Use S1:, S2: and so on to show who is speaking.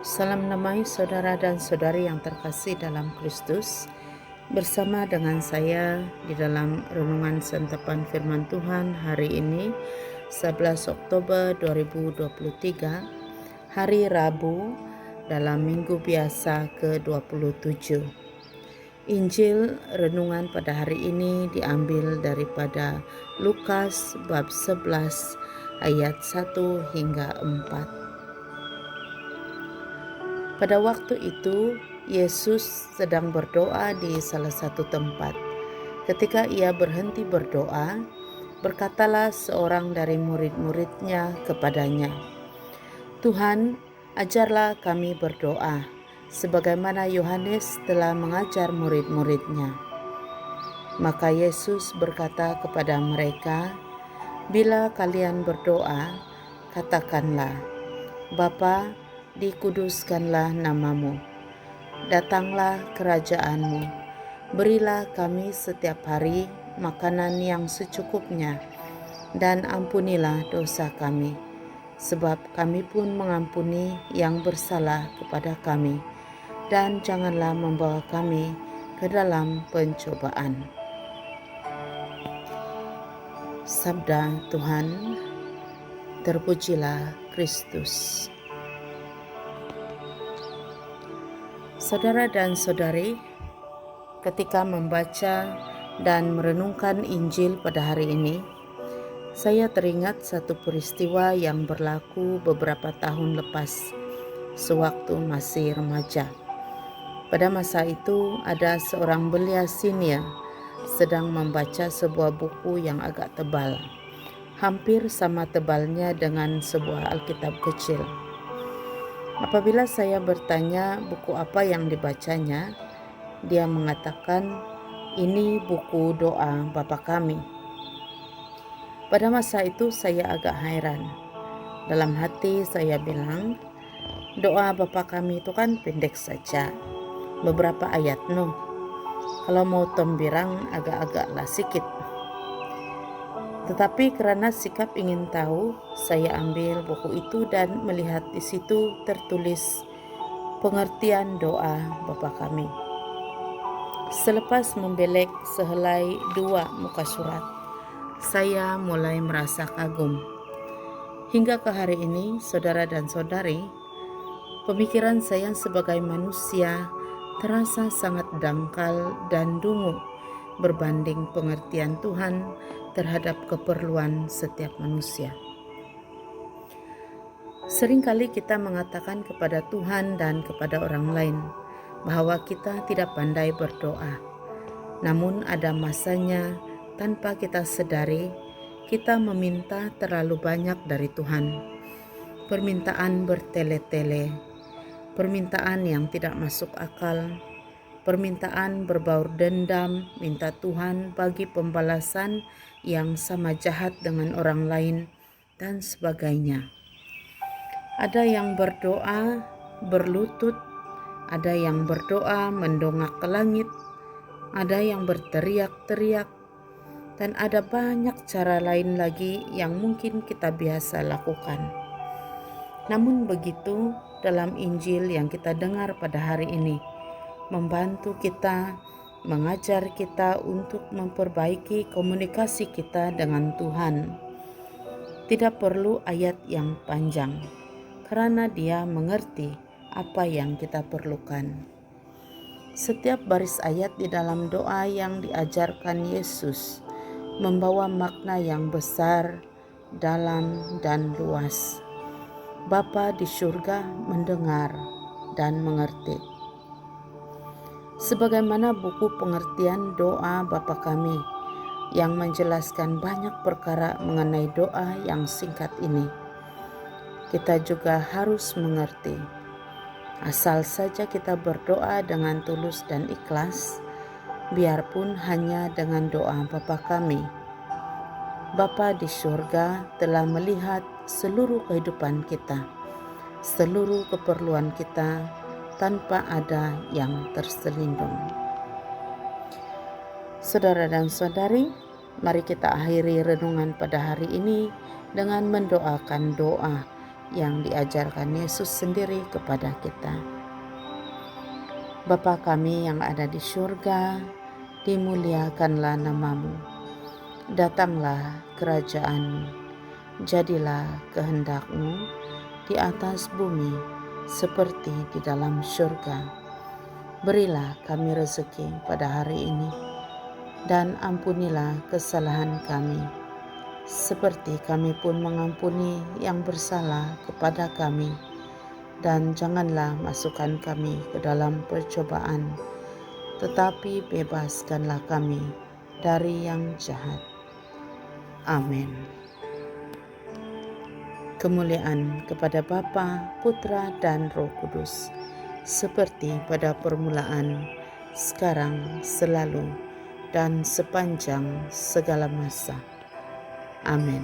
S1: Salam damai saudara dan saudari yang terkasih dalam Kristus. Bersama dengan saya di dalam renungan santapan firman Tuhan hari ini 11 Oktober 2023, hari Rabu dalam minggu biasa ke-27. Injil renungan pada hari ini diambil daripada Lukas bab 11 ayat 1 hingga 4. Pada waktu itu, Yesus sedang berdoa di salah satu tempat. Ketika ia berhenti berdoa, berkatalah seorang dari murid-muridnya kepadanya, "Tuhan, ajarlah kami berdoa, sebagaimana Yohanes telah mengajar murid-muridnya." Maka Yesus berkata kepada mereka, "Bila kalian berdoa, katakanlah, Bapa, dikuduskanlah namamu, datanglah kerajaanmu, berilah kami setiap hari makanan yang secukupnya, dan ampunilah dosa kami, sebab kami pun mengampuni yang bersalah kepada kami, dan janganlah membawa kami ke dalam pencobaan." Sabda Tuhan. Terpujilah Kristus. Saudara dan saudari, ketika membaca dan merenungkan Injil pada hari ini, saya teringat satu peristiwa yang berlaku beberapa tahun lepas, sewaktu masih remaja. Pada masa itu, ada seorang belia senior sedang membaca sebuah buku yang agak tebal, hampir sama tebalnya dengan sebuah Alkitab kecil. Apabila saya bertanya buku apa yang dibacanya, dia mengatakan, "Ini buku doa Bapa kami." Pada masa itu saya agak heran. Dalam hati saya bilang, doa Bapa kami itu kan pendek saja, beberapa ayat no. Kalau mau tombirang agak-agaklah sikit. Tetapi karena sikap ingin tahu, saya ambil buku itu dan melihat di situ tertulis pengertian doa Bapa kami. Selepas membelek sehelai 2 muka surat, saya mulai merasa kagum. Hingga ke hari ini, saudara dan saudari, pemikiran saya sebagai manusia terasa sangat dangkal dan dungu berbanding pengertian Tuhan terhadap keperluan setiap manusia. Seringkali kita mengatakan kepada Tuhan dan kepada orang lain bahwa kita tidak pandai berdoa. Namun ada masanya tanpa kita sadari kita meminta terlalu banyak dari Tuhan. Permintaan bertele-tele, permintaan yang tidak masuk akal, permintaan berbaur dendam, minta Tuhan bagi pembalasan yang sama jahat dengan orang lain, dan sebagainya. Ada yang berdoa berlutut, ada yang berdoa mendongak ke langit, ada yang berteriak-teriak, dan ada banyak cara lain lagi yang mungkin kita biasa lakukan. Namun begitu, dalam Injil yang kita dengar pada hari ini, membantu kita, mengajar kita untuk memperbaiki komunikasi kita dengan Tuhan. Tidak perlu ayat yang panjang, karena Dia mengerti apa yang kita perlukan. Setiap baris ayat di dalam doa yang diajarkan Yesus membawa makna yang besar, dalam, dan luas. Bapa di surga mendengar dan mengerti. Sebagaimana buku pengertian doa Bapa kami yang menjelaskan banyak perkara mengenai doa yang singkat ini, kita juga harus mengerti. Asal saja kita berdoa dengan tulus dan ikhlas, biarpun hanya dengan doa Bapa kami. Bapa di surga telah melihat seluruh kehidupan kita, seluruh keperluan kita, tanpa ada yang terselindung. Saudara dan saudari, mari kita akhiri renungan pada hari ini dengan mendoakan doa yang diajarkan Yesus sendiri kepada kita. Bapa kami yang ada di surga, dimuliakanlah namamu. Datanglah kerajaan-Mu, jadilah kehendak-Mu di atas bumi seperti di dalam surga. Berilah kami rezeki pada hari ini, dan ampunilah kesalahan kami, seperti kami pun mengampuni yang bersalah kepada kami. Dan janganlah masukkan kami ke dalam percobaan, tetapi bebaskanlah kami dari yang jahat. Amin. Kemuliaan kepada Bapa, Putra, dan Roh Kudus, seperti pada permulaan, sekarang, selalu, dan sepanjang segala masa. Amin.